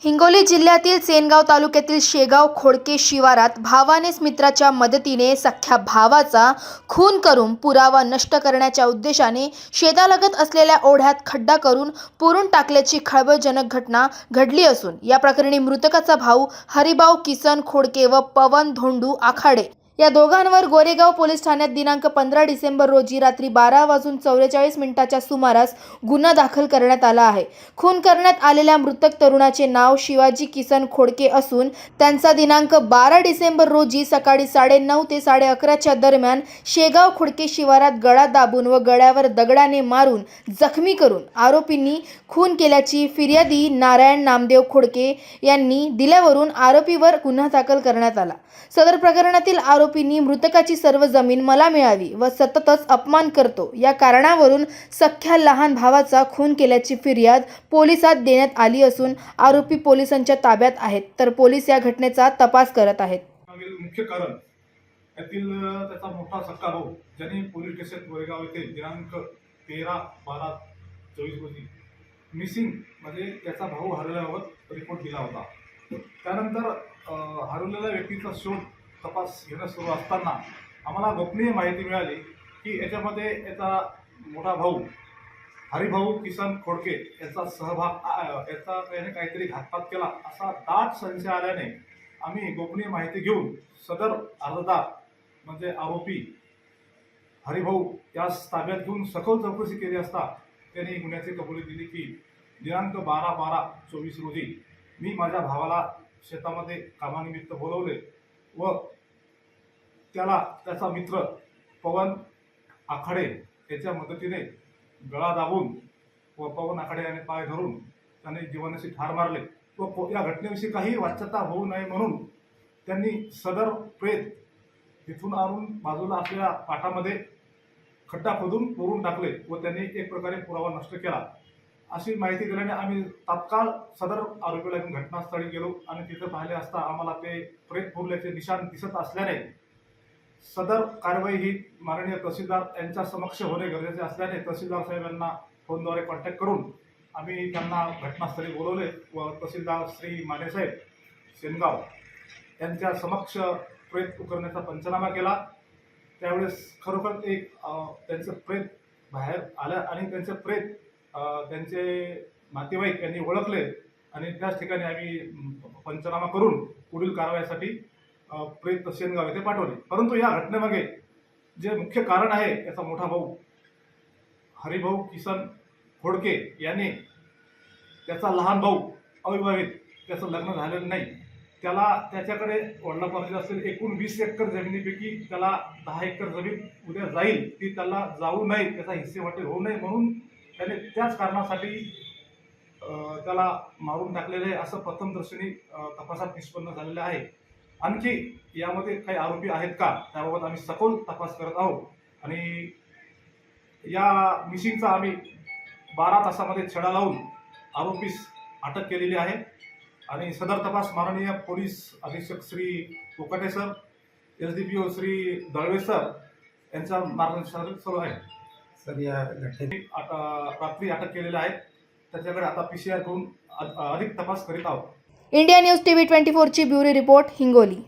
हिंगोली जिल्ह्यातील सेनगाव तालुक्यातील शेगाव खोडके शिवारात भावानेच मित्राच्या मदतीने सख्ख्या भावाचा खून करून पुरावा नष्ट करण्याच्या उद्देशाने शेतालगत असलेल्या ओढ्यात खड्डा करून पुरून टाकल्याची खळबळजनक घटना घडली असून या प्रकरणी मृतकाचा भाऊ हरिभाऊ किसन खोडके व पवन धोंडू आखाडे या दोघांवर गोरेगाव पोलीस ठाण्यात दिनांक 15 डिसेंबर रोजी रात्री 12:44 सुमारास गुन्हा दाखल करण्यात आला आहे। खून करण्यात आलेल्या मृतक तरुणाचे नाव शिवाजी किसन खोडके असून त्यांचा दिनांक 12 डिसेंबर रोजी सकाळी 9:30 ते 11:30 दरम्यान शेगाव खोडके शिवारात गळा दाबून व गळ्यावर दगडाने मारून जखमी करून आरोपींनी खून केल्याची फिर्यादी नारायण नामदेव खोडके यांनी दिल्यावरून आरोपीवर गुन्हा दाखल करण्यात आला। सदर प्रकरणातील आरोपींनी मृतकाची सर्व जमीन मला मिळावी व सततच अपमान करतो या कारणावरून सख्ख्या लहान भावाचा खून केल्याची फिर्याद पोलिसात देण्यात आली असून आरोपी पोलिसांच्या ताब्यात आहेत तर पोलीस या घटनेचा तपास करत आहेत। मुख्य कारण यातील त्याचा मोठा सख्खा भाऊ ज्यांनी पोलीस स्टेशन गोरेगाव येथे दिनांक 13/12/24 रोजी मिसिंग म्हणजे त्याचा भाऊ हरवल्याबाबत रिपोर्ट दिला होता। त्यानंतर हरवलेल्या व्यक्तीचा शोध तपास घेणं सुरू असताना आम्हाला गोपनीय माहिती मिळाली की याच्यामध्ये याचा मोठा भाऊ हरिभाऊ किसन खोडके याचा सहभाग याने काहीतरी घातपात केला असा दाट संशय आल्याने आम्ही गोपनीय माहिती घेऊन सदर अर्जदार म्हणजे आरोपी हरिभाऊ यास ताब्यात घेऊन सखोल चौकशी केली असता त्यांनी गुन्ह्याची कबुली दिली की दिनांक 12/12/24 रोजी मी माझ्या भावाला शेतामध्ये कामानिमित्त बोलवले व त्याला त्याचा मित्र पवन आखाडे याच्या मदतीने गळा दाबून व पवन आखाडे याने पाय धरून त्याने जीवानिशी ठार मारले व या घटनेविषयी काही वाच्यता होऊ नये म्हणून त्यांनी सदर प्रेत तिथून आणून बाजूला असलेल्या पाटामध्ये खड्डा खोदून पुरून टाकले व त्यांनी एक प्रकारे पुरावा नष्ट केला अशी माहिती दिल्याने आम्ही तात्काळ सदर आरोपीला घेऊन घटनास्थळी गेलो आणि तिथे पाहिले असता आम्हाला ते प्रेत पुरल्याचे निशाण दिसत असल्याने सदर कारवाई ही माननीय तहसीलदार यांच्या समक्ष होणे गरजेचे असल्याने तहसीलदार साहेब यांना फोनद्वारे कॉन्टॅक्ट करून आम्ही त्यांना घटनास्थळी बोलवले व तहसीलदार श्री मानेसाहेब सेनगाव यांच्या समक्ष प्रेत उकरण्याचा पंचनामा केला। त्यावेळेस खरोखर एक त्यांचं प्रेत बाहेर आलं आणि त्यांचं प्रेत त्यांचे नातेवाईक यांनी ओळखले आणि त्याच ठिकाणी आम्ही पंचनामा करून पुढील कारवाईसाठी प्रेत सेनगाव येथे पाठवले। परंतु या घटनेमागे जे मुख्य कारण आहे त्याचा मोठा भाऊ हरिभाऊ किसन खोडके याने त्याचा लहान भाऊ अविवाहित त्याचं लग्न झालेलं नाही त्याला त्याच्याकडे वडिलांपासून असलेली एकूण 20 एकर जमिनीपैकी त्याला 10 एकर जमीन उद्या जाईल ती त्याला जाऊ नये त्याचा हिस्सेवाटे होऊ नये म्हणून त्याने त्याच कारणासाठी त्याला मारून टाकलेले असं प्रथमदर्शनी तपासात निष्पन्न झालेलं आहे। आणखी यामध्ये काही आरोपी आहेत का त्याबाबत आम्ही सखोल तपास करत आहोत आणि या मिसिंगचा आम्ही 12 तासामध्ये छडा लावून आरोपीस अटक केलेली आहे आणि सदर तपास माननीय पोलीस अधीक्षक Shri Kokate sir SDPO Shri Dalvi sir यांच्या मार्गदर्शनाखाली सुरू आहे। सर या घटनेत रात्री अटक केलेल्या आहेत त्याच्याकडे आता PCR करून अधिक तपास करीत आहोत। इंडिया न्यूज TV 24 ची ब्युरो रिपोर्ट हिंगोली।